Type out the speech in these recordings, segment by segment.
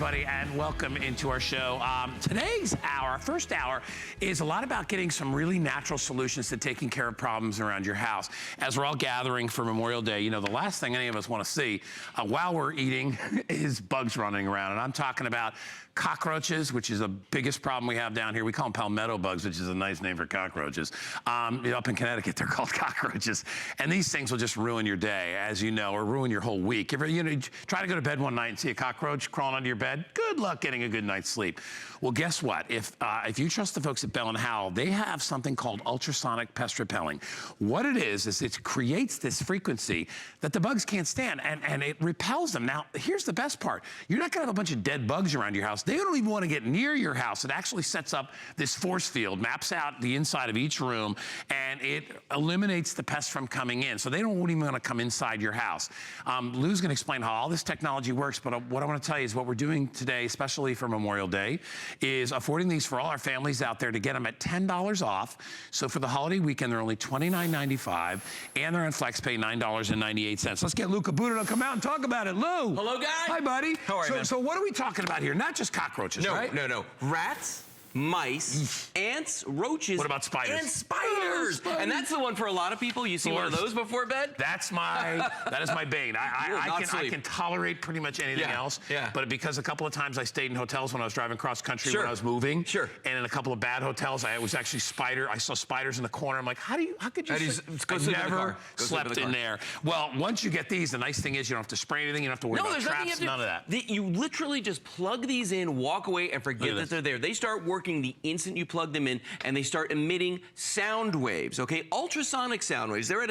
everybody, and welcome into our show. Today's hour, first hour, is a lot about getting some really natural solutions to taking care of problems around your house. As we're all gathering for Memorial Day, you know, the last thing any of us want to see while we're eating is bugs running around. And I'm talking about cockroaches, which is the biggest problem we have down here. We call them palmetto bugs, which is a nice name for cockroaches. Up in Connecticut, they're called cockroaches. And these things will just ruin your day, as you know, or ruin your whole week. You try to go to bed one night and see a cockroach crawling under your bed, good luck getting a good night's sleep. Well, guess what? If you trust the folks at Bell & Howell, they have something called ultrasonic pest repelling. What it is it creates this frequency that the bugs can't stand, and it repels them. Now, here's the best part. You're not gonna have a bunch of dead bugs around your house. They don't even wanna get near your house. It actually sets up this force field, maps out the inside of each room, and it eliminates the pests from coming in. So they don't even wanna come inside your house. Lou's gonna explain how all this technology works, but what I wanna tell you is what we're doing today, especially for Memorial Day, is affording these for all our families out there to get them at $10 off. So for the holiday weekend, they're only $29.95, and they're on FlexPay, $9.98. Let's get Lou Caputo to come out and talk about it. Lou. Hello, guys. Hi, buddy. How are you, man? So what are we talking about here? Not just cockroaches, right? No. Rats, mice, ants, roaches. What about spiders? And spiders. And that's the one for a lot of people. You see one of those before bed? That is my bane. I can tolerate pretty much anything else. Yeah. But because a couple of times I stayed in hotels when I was driving cross country when I was moving. Sure. And in a couple of bad hotels, I was actually I saw spiders in the corner. I'm like, how could you I never slept in there. Well, once you get these, the nice thing is you don't have to spray anything. You don't have to worry about traps, none of that. You literally just plug these in, walk away, and forget that they're there. They start working the instant you plug them in, and they start emitting sound waves, okay? Ultrasonic sound waves. They're at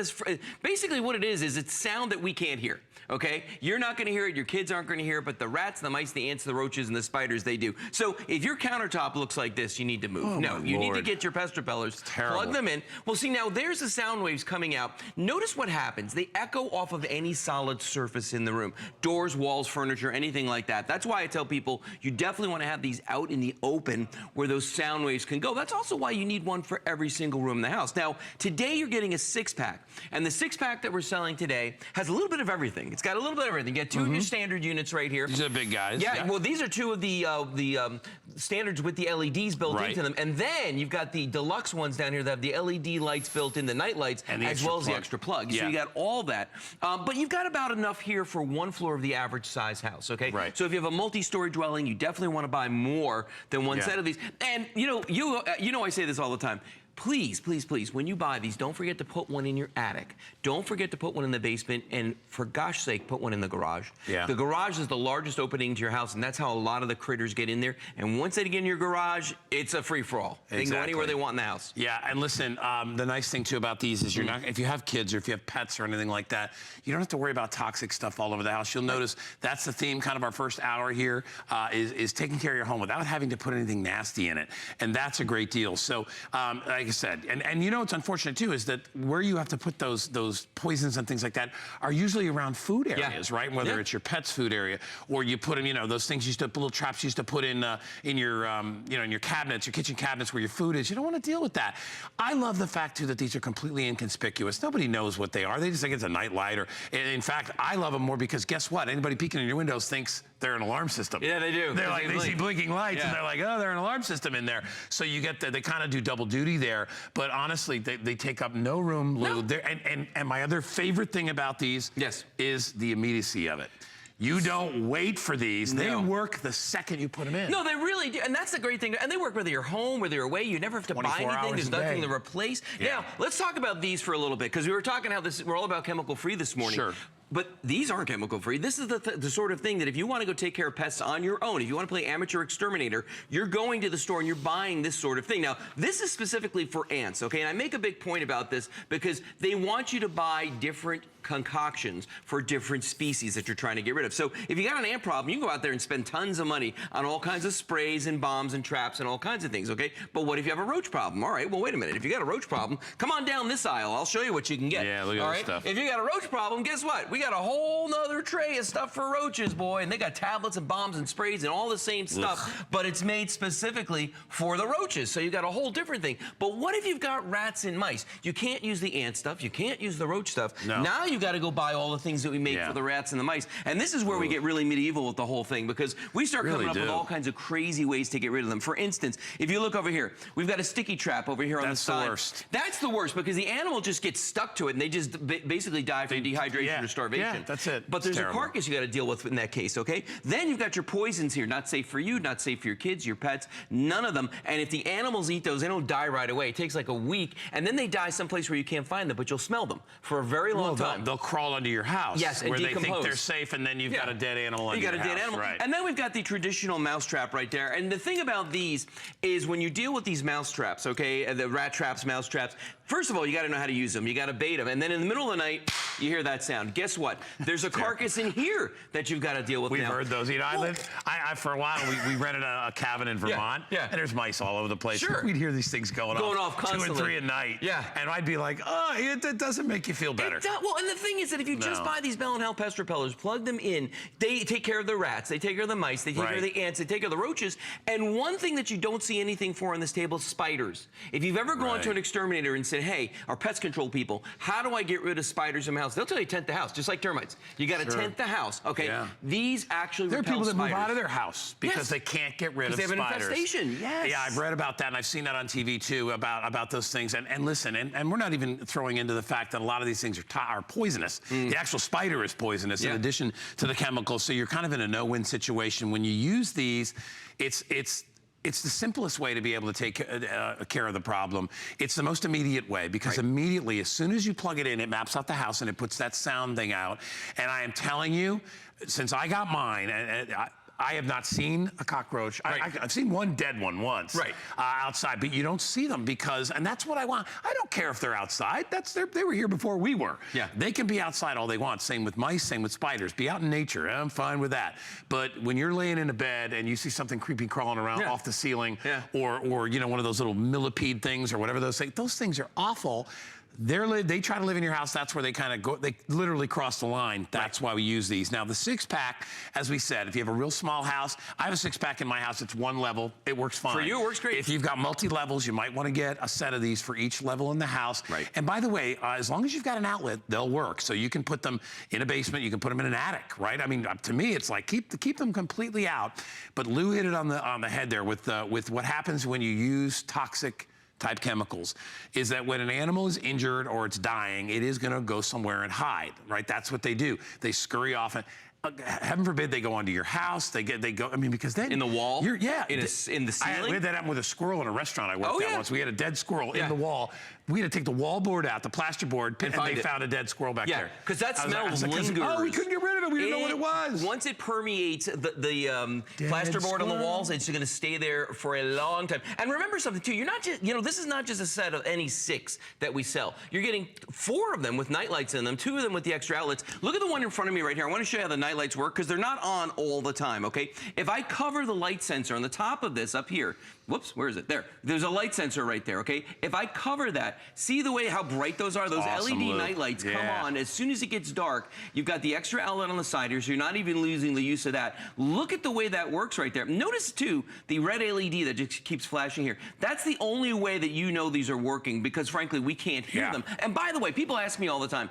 basically what it is it's sound that we can't hear, okay? You're not gonna hear it, your kids aren't gonna hear it, but the rats, the mice, the ants, the roaches, and the spiders, they do. So if your countertop looks like this, you need to move. Oh, no, you need to get your pest repellers, plug them in. Well, see, now there's the sound waves coming out. Notice what happens. They echo off of any solid surface in the room. Doors, walls, furniture, anything like that. That's why I tell people you definitely wanna have these out in the open where those sound waves can go. That's also why you need one for every single room in the house. Now, today you're getting a 6-pack, and the 6-pack that we're selling today has a little bit of everything. It's got a little bit of everything. You get two of your standard units right here. These are big guys. Yeah, well, these are two of the standards with the LEDs built into them, and then you've got the deluxe ones down here that have the LED lights built in, the night lights, and as well as the extra plug. So you got all that, but you've got about enough here for one floor of the average size house, okay? Right. So if you have a multi-story dwelling, you definitely want to buy more than one set of these. And you know I say this all the time. Please, please, please, when you buy these, don't forget to put one in your attic. Don't forget to put one in the basement, and for gosh sake, put one in the garage. Yeah. The garage is the largest opening to your house, and that's how a lot of the critters get in there. And once they get in your garage, it's a free-for-all. They can go anywhere they want in the house. Yeah, and listen, the nice thing, too, about these is you're not, if you have kids or if you have pets or anything like that, you don't have to worry about toxic stuff all over the house. You'll notice that's the theme, kind of our first hour here, is taking care of your home without having to put anything nasty in it. And that's a great deal. So, like I said, and you know what's unfortunate too is that where you have to put those poisons and things like that are usually around food areas, right? Whether it's your pet's food area, or you put them, you know, those things you used to, little traps you used to put in your in your cabinets, your kitchen cabinets where your food is. You don't want to deal with that. I love the fact too that these are completely inconspicuous. Nobody knows what they are. They just think it's a night light, or in fact, I love them more because guess what? Anybody peeking in your windows thinks they're an alarm system. Yeah, they do. They're like, they see blinking lights and they're like, oh, they're an alarm system in there. So you get they kind of do double duty there. But honestly, they take up no room, Lou. No. And my other favorite thing about these is the immediacy of it. You don't wait for these. They work the second you put them in. No, they really do. And that's the great thing. And they work whether you're home, whether you're away. You never have to buy anything. There's nothing to replace. Now, let's talk about these for a little bit, because we were talking how we're all about chemical-free this morning. Sure. But these aren't chemical-free. This is the sort of thing that if you want to go take care of pests on your own, if you want to play amateur exterminator, you're going to the store and you're buying this sort of thing. Now, this is specifically for ants, okay? And I make a big point about this because they want you to buy different concoctions for different species that you're trying to get rid of. So if you got an ant problem, you can go out there and spend tons of money on all kinds of sprays and bombs and traps and all kinds of things, okay? But what if you have a roach problem? All right, well, wait a minute. If you got a roach problem, come on down this aisle. I'll show you what you can get. Yeah, look at this stuff. If you got a roach problem, guess what? we got a whole nother tray of stuff for roaches, boy. And they got tablets and bombs and sprays and all the same stuff, but it's made specifically for the roaches. So you got a whole different thing. But what if you've got rats and mice? You can't use the ant stuff. You can't use the roach stuff. No. Now you got to go buy all the things that we make for the rats and the mice. And this is where we get really medieval with the whole thing, because we start coming up with all kinds of crazy ways to get rid of them. For instance, if you look over here, we've got a sticky trap over here on the side. That's the worst. That's the worst, because the animal just gets stuck to it and they just basically die from dehydration or starvation. Yeah, that's it. But there's a carcass you got to deal with in that case, okay? Then you've got your poisons here, not safe for you, not safe for your kids, your pets, none of them. And if the animals eat those, they don't die right away. It takes like a week, and then they die someplace where you can't find them, but you'll smell them for a very long time. They'll crawl under your house. Yes, and where decompose. they think they're safe, and then you've got a dead animal under your house. You got a dead animal. Right. And then we've got the traditional mouse trap right there. And the thing about these is when you deal with these mouse traps, okay, the rat traps, mouse traps, first of all, you got to know how to use them. You got to bait them. And then in the middle of the night, you hear that sound. Guess what? There's a carcass in here that you've got to deal with. We've heard those. You know, I for a while, we rented a cabin in Vermont, and there's mice all over the place. Sure. We'd hear these things going off constantly. 2 and 3 at night. Yeah. And I'd be like, oh, it doesn't make you feel better. Well, and the thing is that if you just buy these Bell & Howell pest repellers, plug them in, they take care of the rats, they take care of the mice, they take care of the ants, they take care of the roaches. And one thing that you don't see anything for on this table is spiders. If you've ever gone to an exterminator and said, hey, our pest control people, how do I get rid of spiders in my house? They'll tell you tent the house, just like termites. You got to tent the house, okay? Yeah. These actually repel people that spiders. move out of their house because they can't get rid of spiders. They have an infestation, Yeah, I've read about that, and I've seen that on TV too, about those things. And listen, and we're not even throwing into the fact that a lot of these things are poisonous. The actual spider is poisonous in addition to the chemicals, so you're kind of in a no-win situation. When you use these, it's the simplest way to be able to take care of the problem. It's the most immediate way, because immediately, as soon as you plug it in, it maps out the house and it puts that sound thing out. And I am telling you, since I got mine, I have not seen a cockroach. I've seen one dead one once outside, but you don't see them because, and that's what I want. I don't care if they're outside. They were here before we were. Yeah. They can be outside all they want. Same with mice, same with spiders. Be out in nature. I'm fine with that. But when you're laying in a bed and you see something creepy crawling around off the ceiling, or you know, one of those little millipede things or whatever those things are awful. They try to live in your house. That's where they kind of go. They literally cross the line. That's why we use these. Now, the 6-pack, as we said, if you have a real small house, I have a 6-pack in my house. It's one level. It works fine. For you, it works great. If you've got multi-levels, you might want to get a set of these for each level in the house. Right. And by the way, as long as you've got an outlet, they'll work. So you can put them in a basement. You can put them in an attic, right? I mean, to me, it's like keep them completely out. But Lou hit it on the head there with what happens when you use toxic type chemicals, is that when an animal is injured or it's dying, it is going to go somewhere and hide, right? That's what they do. They scurry off and heaven forbid they go onto your house. They go. I mean, because then in the wall. In the ceiling. We had that happen with a squirrel in a restaurant I worked at once. We had a dead squirrel in the wall. We had to take the wall board out, the plaster board, and they found a dead squirrel back there. Because that smell lingers. Oh, we couldn't get rid of it. We didn't know what it was. Once it permeates the plaster board on the walls, it's going to stay there for a long time. And remember something too. You're not just, this is not just a set of any 6 that we sell. You're getting 4 of them with night lights in them, 2 of them with the extra outlets. Look at the one in front of me right here. I want to show you how the night lights work, because they're not on all the time, okay? If I cover the light sensor on the top of this up here, whoops, where is it? There. There's a light sensor right there, okay? If I cover that, see the way how bright those are? Those LED night lights come on as soon as it gets dark. You've got the extra outlet on the side here, so you're not even losing the use of that. Look at the way that works right there. Notice, too, the red LED that just keeps flashing here. That's the only way that you know these are working, because, frankly, we can't hear them. And, by the way, people ask me all the time,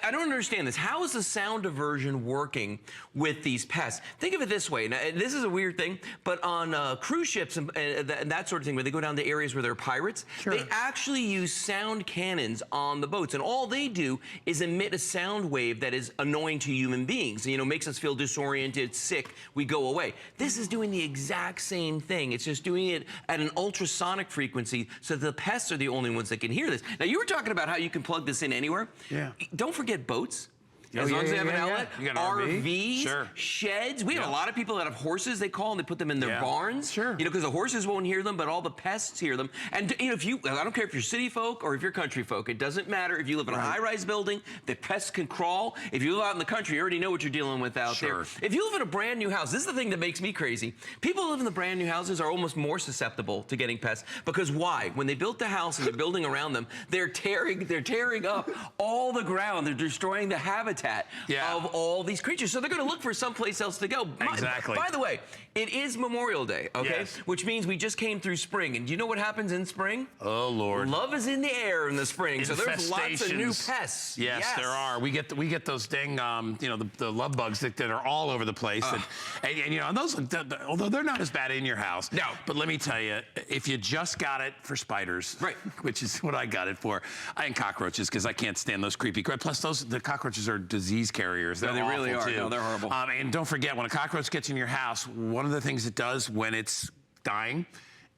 I don't understand this. How is the sound diversion working with these pests? Think of it this way. Now, this is a weird thing, but on cruise ships and that sort of thing, where they go down to areas where there are pirates, they actually use sound cannons on the boats, and all they do is emit a sound wave that is annoying to human beings. Makes us feel disoriented, sick. We go away. This is doing the exact same thing. It's just doing it at an ultrasonic frequency, so the pests are the only ones that can hear this. Now, you were talking about how you can plug this in anywhere. Yeah. Don't forget boats. As long as they have an outlet, RVs, sheds. We have a lot of people that have horses, they call, and they put them in their barns. Because the horses won't hear them, but all the pests hear them. And I don't care if you're city folk or if you're country folk. It doesn't matter. If you live in a high-rise building, the pests can crawl. If you live out in the country, you already know what you're dealing with out there. If you live in a brand new house, this is the thing that makes me crazy. People who live in the brand new houses are almost more susceptible to getting pests. Because why? When they built the house and they're building around them, they're tearing up all the ground. They're destroying the habitat habitat of all these creatures. So they're going to look for someplace else to go. Exactly. By the way, it is Memorial Day, okay? Yes. Which means we just came through spring. And do you know what happens in spring? Oh, Lord. Love is in the air in the spring. So there's lots of new pests. Yes, there are. We get those dang, you know, the love bugs that are all over the place. And you know, those, although they're not as bad in your house. No. But let me tell you, if you just got it for spiders, right, which is what I got it for, and cockroaches, because I can't stand those creepy. Plus, the cockroaches are disease carriers. They're they really are. Too. No, they're horrible. And don't forget, when a cockroach gets in your house, one of the things it does when it's dying,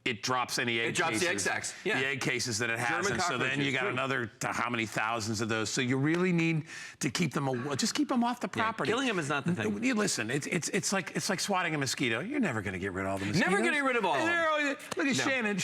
it drops any egg cases. It drops the egg sacs. Yeah. The egg cases that it has. German and so then you got another, how many thousands of those. So you really need to keep them, just keep them off the property. Killing them is not the thing. You listen, it's like swatting a mosquito. You're never going to get rid of all the mosquitoes. Never going to get rid of all of them. Look at Shannon.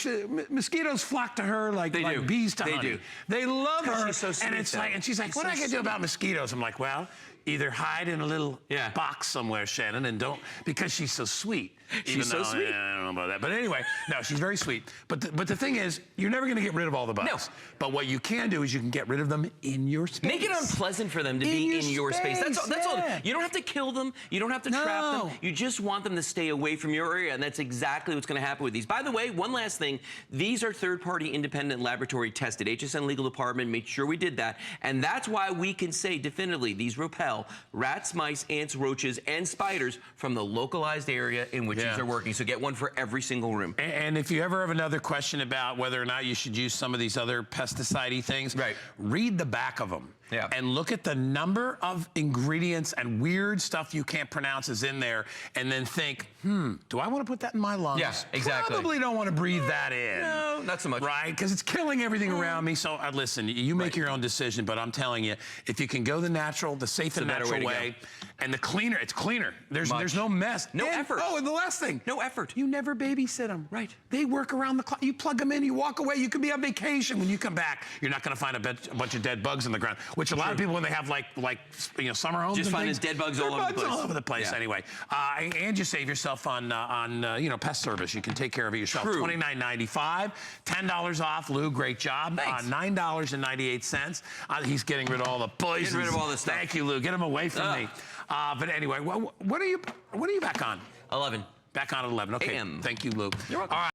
Mosquitoes flock to her like bees to honey. They do. They love her. She's so sweet, and she's like, what am I going to do about mosquitoes? I'm like, well, either hide in a little box somewhere, Shannon, and don't, because she's so sweet. She's so sweet. I don't know about that. But anyway, no, she's very sweet. But the thing is, you're never going to get rid of all the bugs. No. But what you can do is you can get rid of them in your space. Make it unpleasant for them to be in your space. That's all. You don't have to kill them. You don't have to trap them. You just want them to stay away from your area, and that's exactly what's going to happen with these. By the way, one last thing. These are third-party independent laboratory tested. HSN Legal Department made sure we did that, and that's why we can say definitively these repel rats, mice, ants, roaches, and spiders from the localized area in which these are working. So get one for every single room. And if you ever have another question about whether or not you should use some of these other pesticide-y things, read the back of them. And look at the number of ingredients and weird stuff you can't pronounce is in there, and then think, do I want to put that in my lungs? Yeah, exactly. Probably don't want to breathe that in. No, not so much. Right? Because it's killing everything around me. So listen, you make your own decision, but I'm telling you, if you can go the natural, the safe and natural way, and the cleaner, it's cleaner. There's no mess. No effort. Oh, and the last thing. No effort. You never babysit them. Right. They work around the clock. You plug them in, you walk away. You could be on vacation. When you come back, you're not going to find a bunch of dead bugs in the ground, which a lot of people, when they have like summer homes, just finding dead bugs all over the place. Anyway, and you save yourself on pest service. You can take care of it yourself. $29.95, $10 off. Lou, great job. $9.98. He's getting rid of all the poisons. Getting rid of all this stuff. Thank you, Lou. Get them away from me. But anyway, what are you back on? 11. Back on at 11. Okay. AM. Thank you, Lou. You're welcome. All right.